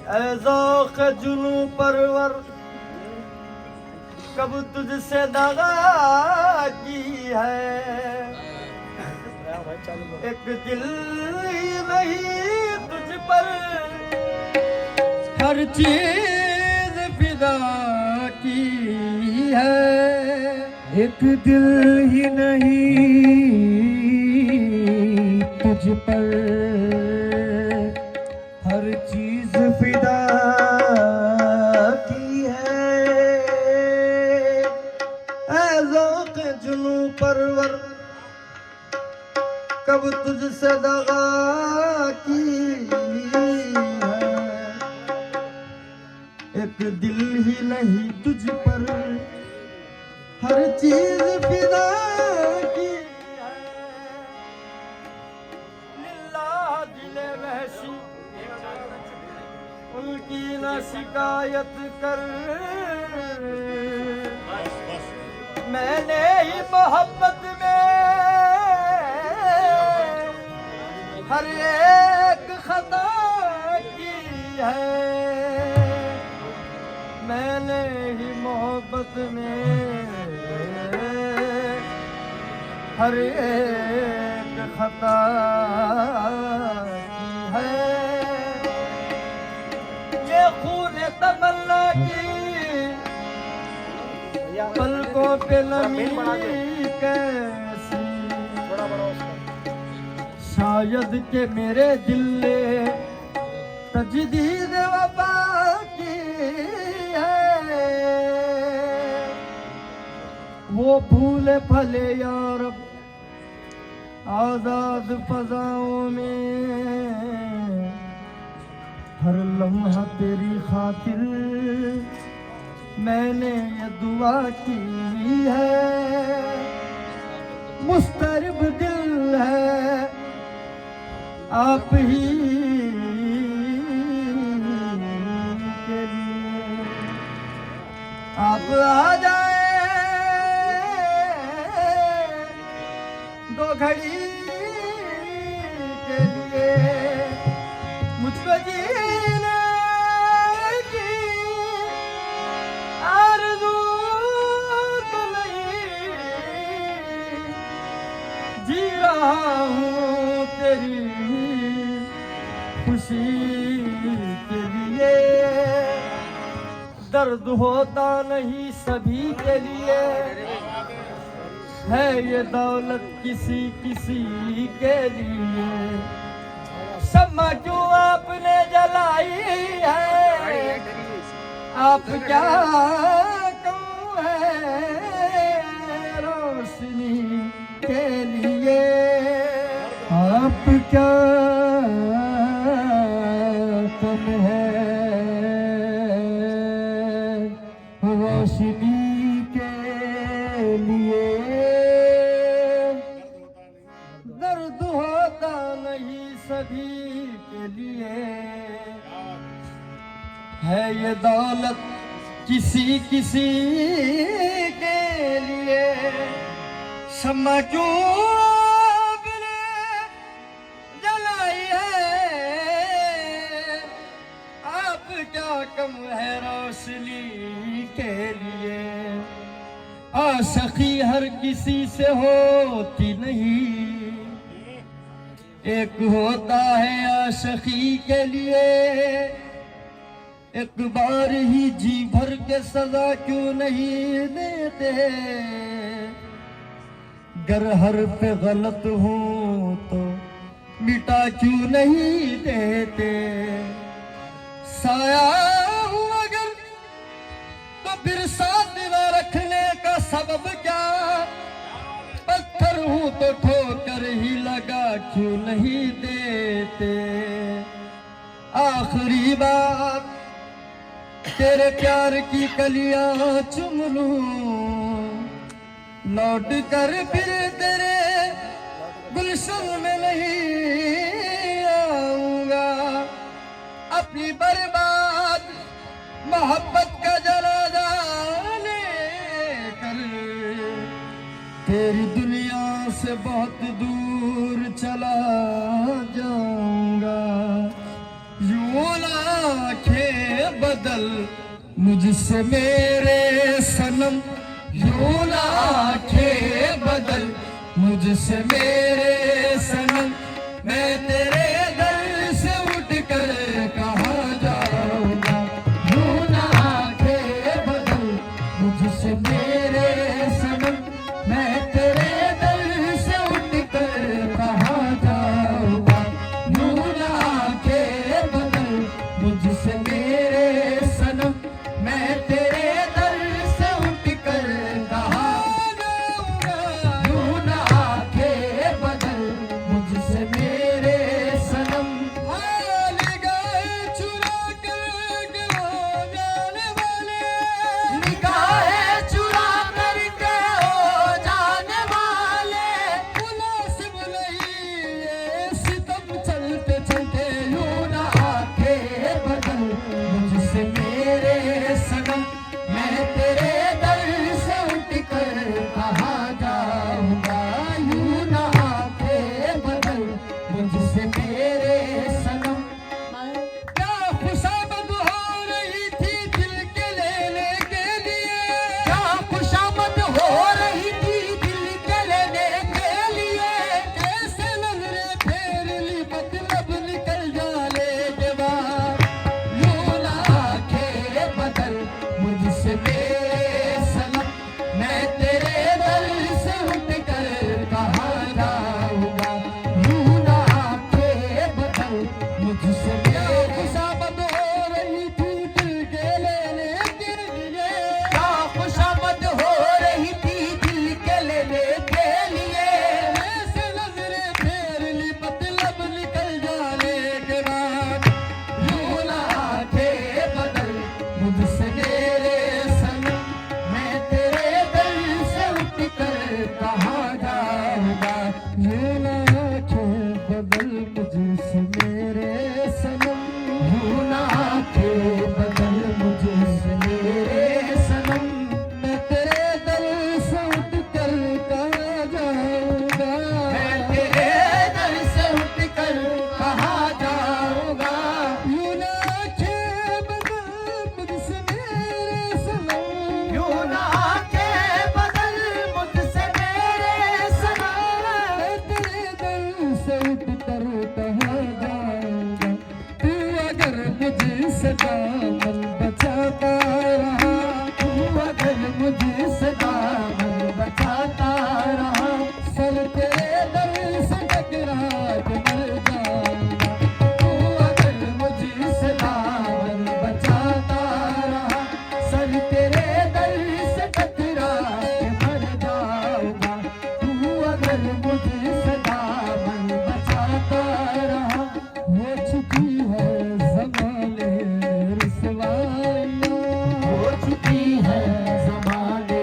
ऐ ज़ौक़ जुनू परवर कब तुझसे दगा की है। एक दिल ही नहीं तुझ पर हर चीज फिदा की है। एक दिल ही नहीं तुझ पर हर चीज फिदा की है। ऐ ज़ौक़ जुनू परवर कब तुझसे दगा की है। एक दिल ही नहीं तुझ पर हर चीज फिदा की है। लिल्लाह दिले वहशी उनकी न शिकायत कर। मैंने ही मोहब्बत में हर एक खता की है। मैंने ही मोहब्बत में हर एक खता की है। ये खून तमन्ना की पलकों पे नमी कैसी। शायद के मेरे दिल ने तजदीद वफा की है। वो फूले फले यार आजाद फजाओं में हर लम्हा तेरी खातिर मैंने ये दुआ की है। मुस्तरब दिल है आप ही के लिए। आप आ जाए दो घड़ी के लिए मुझको जीने की आरज़ू तो नहीं। जी रहा हूँ तेरी खुशी के लिए। दर्द होता नहीं सभी के लिए है ये दौलत किसी किसी के लिए। शम्मा क्यों आपने जलाई है आप क्या क्यों है रोशनी के लिए। आप क्या कम है रोशनी के लिए। दर्द होता नहीं सभी के लिए है ये दौलत किसी किसी के लिए। शम्मा क्यों आपने जलाई है आप क्या कम है रोशनी के लिए। आशिकी हर किसी से होती नहीं एक होता है आशिकी के लिए। एक बार ही जी भर के सजा क्यों नहीं देते। गर हर पे गलत हूँ तो मिटा क्यों नहीं देते। साया हूँ अगर तो फिर साथ न रखने का सबब क्या। पत्थर हूँ तो ठोकर ही लगा क्यों नहीं देते। आखिरी बात तेरे प्यार की कलियां चुम लूं लौट कर फिर तेरे गुलशन में नहीं आऊंगा। अपनी बर्बाद मोहब्बत का जनाजा लेकर तेरी दुनिया से बहुत दूर चला जाऊंगा। यूं आंखें बदल मुझसे मेरे सनम, यूं ना आंखें बदल मुझसे मेरे सनम। मैं तेरे दर से उठ कर कहाँ जाऊंगा, यूं ना आंखें बदल मुझसे मेरे सनम। मैं तेरे दर से उठ कर कहाँ जाऊंगा, यूं ना आंखें बदल मुझसे मेरे सनम। मैं तेरे दर से उठ कर कहाँ जाऊंगा, यूं ना आंखें बदल मुझसे मेरे सनम। हाल गए चुरा कर गवा जाने वाले, निगाहें चुरा कर के हो जाने वाले। मुनासिब नहीं ये सितम चलते चलते, यूं ना आंखें बदल मुझसे मेरे सनम। मैं तेरे दर से उठ कर कहाँ जाऊंगा, यूं ना आंखें बदल मुझसे मेरे सनम। क्या खुशामद हो रही थी दिल के लेने के लिए, क्या खुशामद हो रही थी दिल के लेने के लिए। कैसे नजरें फेर ली मतलब निकल जाने के बाद, यूं ना आंखें बदल मुझसे मेरे सनम। मैं तेरे दर से उठ कर कहाँ जाऊंगा, यूं ना आंखें बदल मुझसे मेरे। खुशामद हो रही थी दिल के लेने के लिए, क्या खुशामद हो रही थी दिल के लेने के लिए। ऐसे नजरें फेर ली मतलब निकल जाने के बाद, यूं ना आंखें बदल मुझसे मेरे सनम। मैं तेरे दर से उठ कर कहाँ जाऊंगा, यूं ना आंखें बदल मुझसे मेरे सनम। यूं ना आंखें बदल मुझसे मेरे सनम। मैं तेरे दर से उठ कर कहाँ जाऊंगा, मैं तेरे दर से उठ कर कहाँ जाऊंगा। यूं ना आंखें बदल मुझसे मेरे सनम, यूं ना आंखें बदल मुझसे मेरे सनम। मैं तेरे दर से उठ कर कहाँ जाऊंगा, तू अगर मुझसे दामन बचाता रहा, तू अगर मुझसे दामन बचाता रहा। सर तेरे दर से टकरा के मर जाऊंगा, तू अगर मुझसे दामन बचाता रहा। सर तेरे दर से टकरा के मर जाऊंगा, तू अगर मुझसे दामन बचाता रहा। हो चुकी है ज़माने रुसवाइयाँ, हो चुकी है ज़माने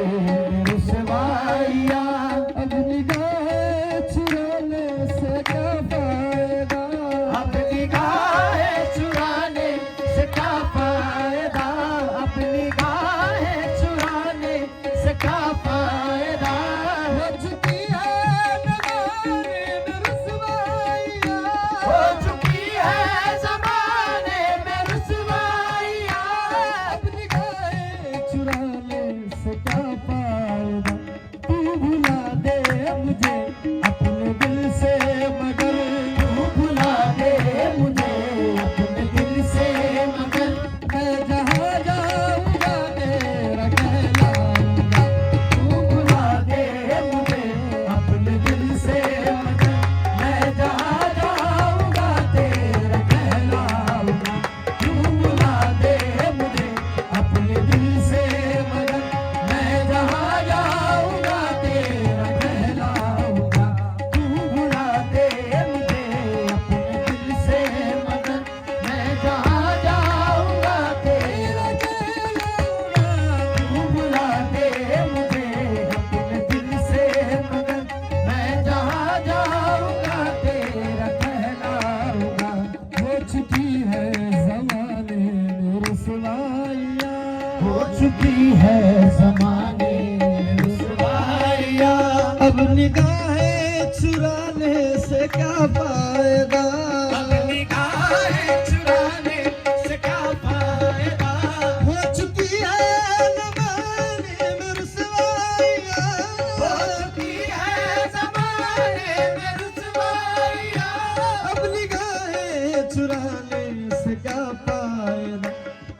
रुसवाइयाँ। अब निगाहें चुराने से क्या फायदा, अब निगाहें चुराने से क्या फायदा। अब निगाहें चुराने से क्या फायदा। हो चुकी है ज़माने में रुसवाइयाँ, हो चुकी है ज़माने में रुसवाइयाँ। अब निगाहें चुराने से क्या फायदा। तू भुला दे मुझे अपने दिल से मगर, तू भुला दे मुझे अपने दिल से मगर। मैं जहाँ जाऊंगा तेरा कहलाऊंगा, तू भुला दे मुझे अपने दिल से मगर। मैं जहाँ जाऊंगा तेरा कहलाऊंगा, तू भुला दे मुझे अपने दिल से मगर। मैं जहाँ जाऊंगा तेरा कहलाऊंगा, तू भुला दे मुझे अपने दिल से मगर। मैं जहाँ जाऊंगा तेरा कहलाऊंगा, तू भुला दे मुझे अपने दिल से मगर। मैं जहाँ जाऊंगा तेरा कहलाऊंगा। हो चुकी है ज़माने में रुसवाइयाँ, हो चुकी है ज़माने में रुसवाइयाँ। अब निगाहें चुराने से क्या फायदा, अब निगाहें चुराने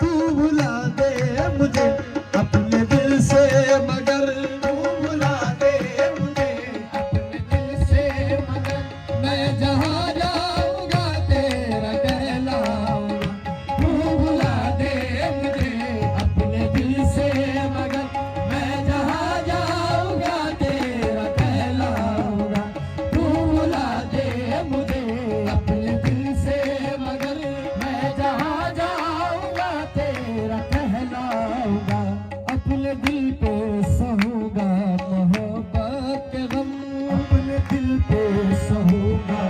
तू भुला दे मुझे अपने दिल से, मगर तू भुला दे मुझे अपने दिल से, मगर मैं जहाँ जाऊंगा तेरा कहलाऊंगा। तू भुला दे मुझे अपने दिल से, मगर मैं जहाँ जाऊंगा तेरा कहलाऊंगा। तू भुला दे मुझे अपने दिल से, मगर मैं जहाँ जाऊंगा तेरा कहलाऊंगा। अपने दिल पे सहूंगा मोहब्बत के गम, अपने दिल पे सहूंगा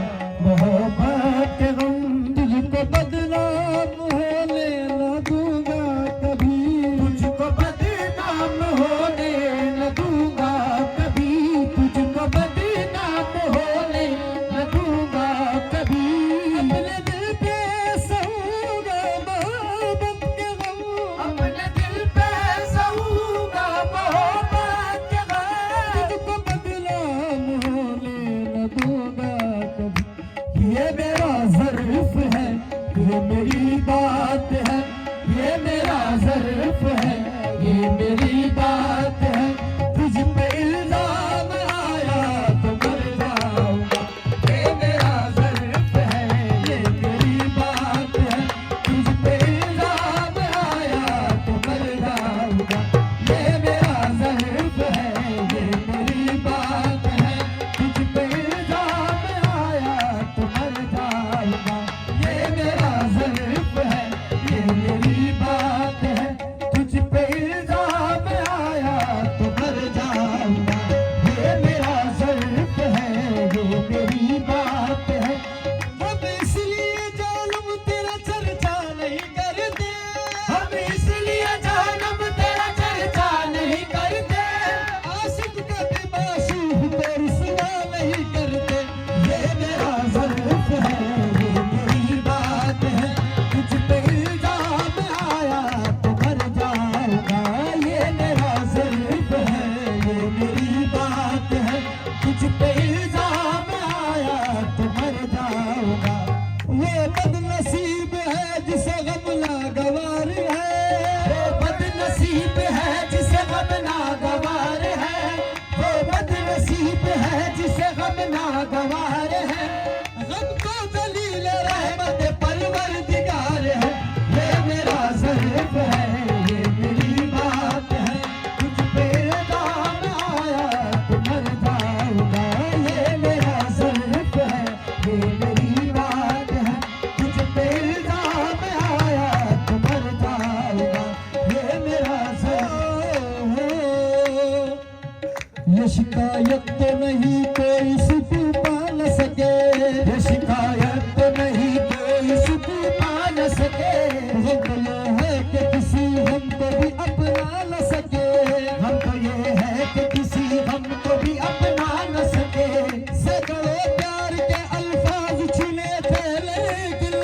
मोहब्बत के गम, तुझको बदनाम होने न दूंगा कभी, तुझको बदनाम होने न दूंगा कभी, तुझको बदनाम होने न दूंगा कभी। अपने दिल पे सहूंगा मोहब्बत के गम, अपने दिल पे सहूंगा मोहब्बत के गम, तुझको बदनाम होने न दूंगा कभी। ये मेरा ज़र्फ है, ये मेरी बात है, ये मेरा ज़र्फ है, ये मेरी बात है। तुझ पे इल्जाम आया तो मर जाऊंगा। ये मेरा ज़र्फ है, ये मेरी बात है, तुझ पे इल्जाम आया तो मर जाऊंगा। ये मेरा ज़र्फ है, ये मेरी बात है, तुझ पे इल्जाम आया तो मर जाऊंगा। ये मेरा ज़र्फ है, ये मेरी बात है, तुझ पे इल्जाम आया तो मर जाऊंगा। ये मेरा ज़र्फ है, ये मेरी बात है। हम इसलिए जालिम तेरा चर्चा नहीं करते, हम इसलिए जानम तेरा चर्चा नहीं करते, आशिक का मासूम को रुसवा नहीं करते। ये मेरा ज़र्फ है, ये मेरी बात है, तुझ पे इल्जाम आया तो मर जाऊंगा। ये मेरा ज़र्फ है, ये मेरी बात है, तुझ पे इल्जाम आया तो मर जाऊंगा। वो बदनसीब है जिसे गम नागवार है, वो बदनसीब है जिसे गम नागवार है, वो बदनसीब है जिसे गम नागवार है, गम को दलील रहमत रहमत परवरदिगार है। ये मेरा ज़र्फ है, ये मेरी बात है, तुझ पे इल्जाम आया तो मर जाऊंगा। ये मेरा ज़र्फ है, ये मेरी बात है, तुझ पे इल्जाम आया तो मर जाऊंगा। ये मेरा ज़र्फ है। ये शिकायत तो नहीं कोई सुकू पा न सके, ये शिकायत तो नहीं कोई सुकू पा न सके, हम तो ये है कि किसी हमको भी अपना न सके। हम तो ये है कि किसी हमको भी अपना न सके। सैकड़ों प्यार के अल्फाज चुने थे लेकिन,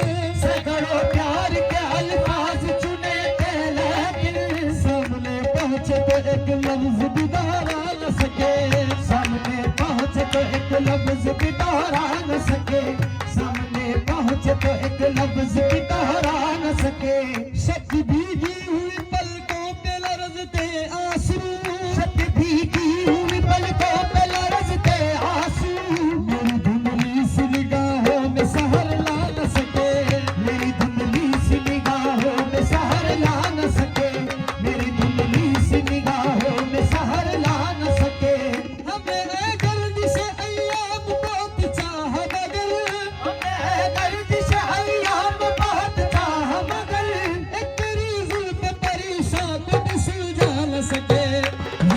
सैकड़ों प्यार के अल्फाज चुने थे लेकिन, सामने पहुंचे तो एक लफ्ज भी दोहरा न सके। सामने पहुंचे तो एक लफ्ज भी दोहरा न सके, सामने पहुंचे तो एक लफ्ज भी दोहरा न सके। शक भीगी हुई पलकों पे लरजते आंसू, सत भीगी हुई पलकों पे लरजते आंसू, मेरी धुंधली सी निगाहों में सहर ला न सके। मेरी धुंधली सी निगाहों में सहर ला न सके, मेरी धुंधली सी निगाहों में सहर ला न सके। हमें गर्द से अय्याम बहुत चाह मगर, हमें दर्द से अय्याम बहुत चाह मगर, एक तेरी जुल्फ परेशान भी सुलझा न सके।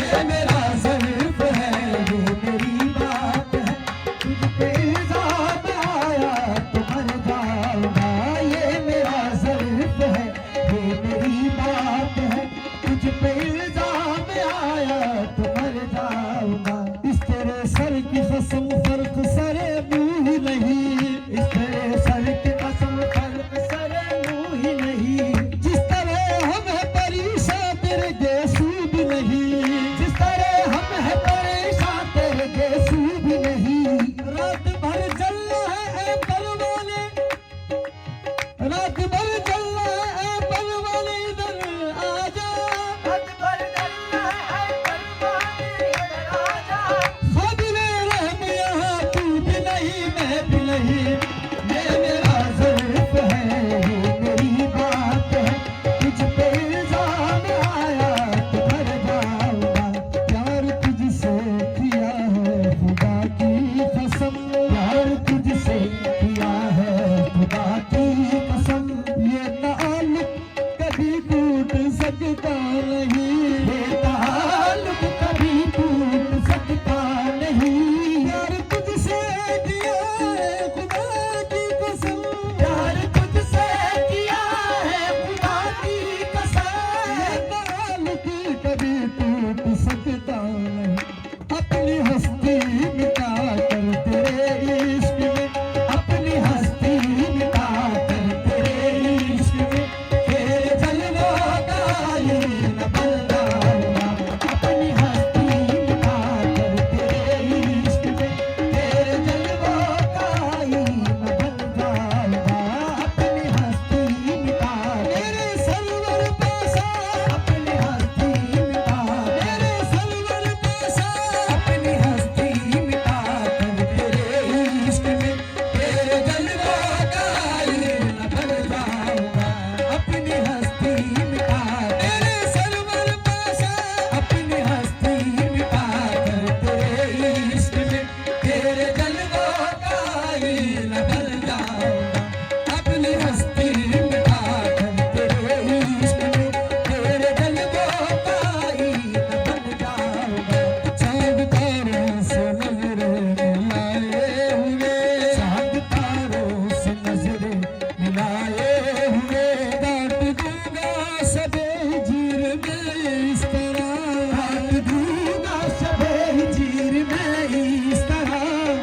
ये मेरा ज़र्फ है, ये मेरी बात है, तुझ पे इल्जाम आया तो मर जाऊंगा। ये मेरा ज़र्फ है, ये मेरी बात है, तुझ पे इल्जाम आया तो मर जाऊंगा। इस तेरे सर की कसम फर्क सरे मुंह नहीं, इस तेरे सर की कसम फर्क सरे मुंह ही नहीं, जिस तरह हम है परेशान तेरे जैसू भी नहीं। जिस तरह हम है परेशान तेरे जैसू भी नहीं। रात भर चलना है ए परवाने, रात भर चलना है सकता नहीं, ये ताल्लुक कभी टूट सकता नहीं। प्यार तुझसे किया है खुदा की कसम, प्यार तुझसे किया है खुदा की कसम। ये ताल्लुक कभी टूट सकता नहीं। अपनी हस्ती मिटा कर तेरे इश्क में, अपनी हस्ती मिटा कर तेरे इश्क में, तेरे जलवों का ये न बन जाऊंगा। अपनी हस्ती मिटा कर तेरे इश्क में, तेरे जलवों का ये न बन जाऊंगा। अपनी हस्ती मिटा मेरे सलवर पासा, अपनी हस्ती मिटा मेरे सलवर पासा, अपनी हस्ती मिटा कर तेरे इश्क में, तेरे जलवों का ये न बन जाऊंगा। अपनी हस्ती मिटा मेरे सलवर पासा, अपनी हस्ती मिटा कर तेरे इश्क में, तेरे जलवों का ये न बन जाऊंगा। अपनी हस्ती मिटा कर तेरे इश्क में, तेरे जलवों का ये न बन जाऊंगा। चांद तारों से नजरें मिलाए हुए, चांद तारों से नजरें मिलाए हुए, काट दूंगा सबे जीर में इस तरह, काट दूंगा सबे जीर में इस तरह।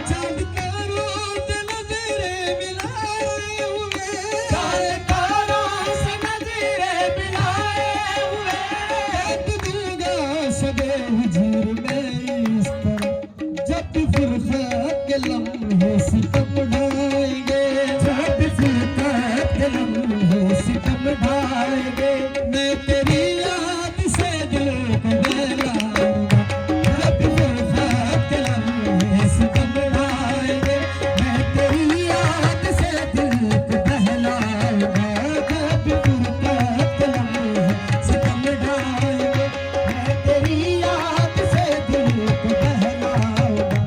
चांद तारों से नजरें मिलाए हुए, चांद तारों से नजरें मिलाए हुए, काट दूंगा सबे जीर में इस तरह। जब फुरसत के लम्हे सितम ढाएंगे, जब फुरसत के लम्हे सितम ढाएंगे, मैं तेरी याद से दिल को बहलाऊंगा। जब फुरसत के लम्हे सितम ढाएंगे, मैं तेरी याद से दिल को बहलाऊंगा। जब फुरसत के लम्हे सितम ढाएंगे, मैं तेरी याद से दिल को बहलाऊंगा।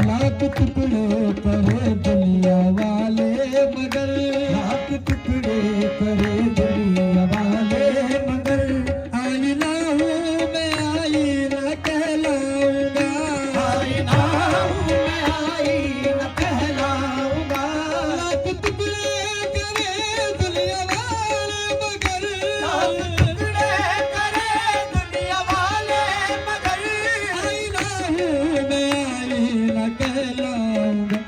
लाख टुकड़े करे दुनिया वाले मगर, लाख टुकड़े करे दुनिया वाले मगर, आईना हूँ मैं आईना कहलाऊंगा। आईना हूँ मैं आईना कहलाऊंगा। लाख टुकड़े करे दुनिया वाले मगर, लाख टुकड़े करे दुनिया वाले मगर, आईना हूँ मैं आईना कहलाऊंगा।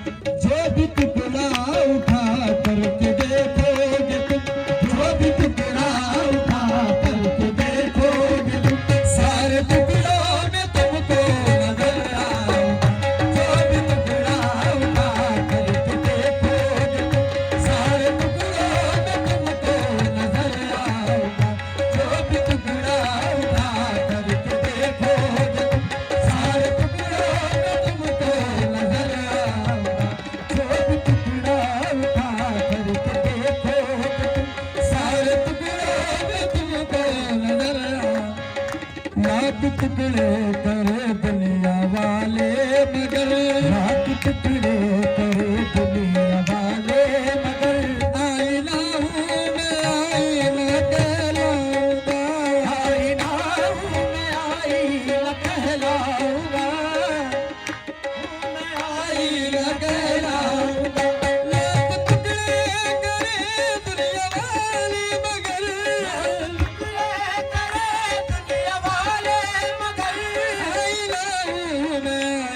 जो भी टुकड़ा उठा करके देखोगे तुम, जो भी टुकड़ा उठा करके देखोगे तुम, सारे टुकड़ों में तुमको नजर आऊंगा। जो भी टुकड़ा उठा करके देखोगे तुम, सारे टुकड़ों में तुमको नजर आऊंगा। जो भी टुकड़ा उठा करके देखोगे तुम, सारे टुकड़ों में तुमको नजर आऊंगा। जो भी टुकड़ा उठा करके देखोगे तुम, सारे टुकड़ों में तुमको नजर आऊंगा। लाख टुकड़े करे दुनिया वाले मगर, लाख टुकड़े करे दुनिया वाले मगर, आईना हूँ मैं आईना कहलाऊंगा। आईना हूँ मैं आईना कहलाऊंगा। मैं आईना कहलाऊंगा। लाख टुकड़े करे दुनिया वाले मगर, टुकड़े करे दुनिया वाले मगर, आईना हूँ मैं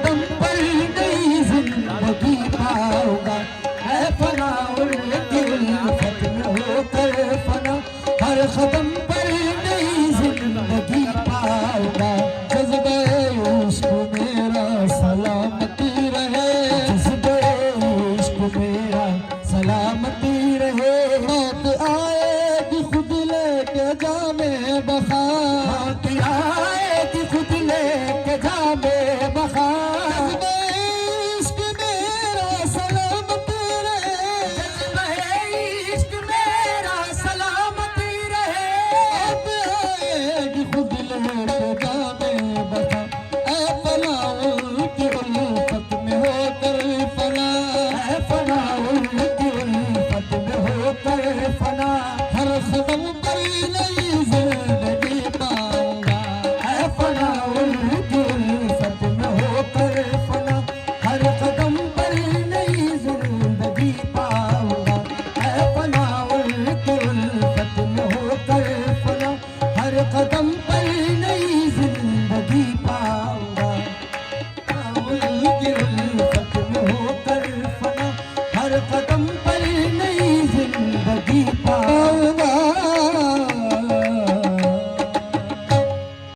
कदम पर नई जिंदगी पाऊंगा। मैं फना उल्फत में होकर फना, हर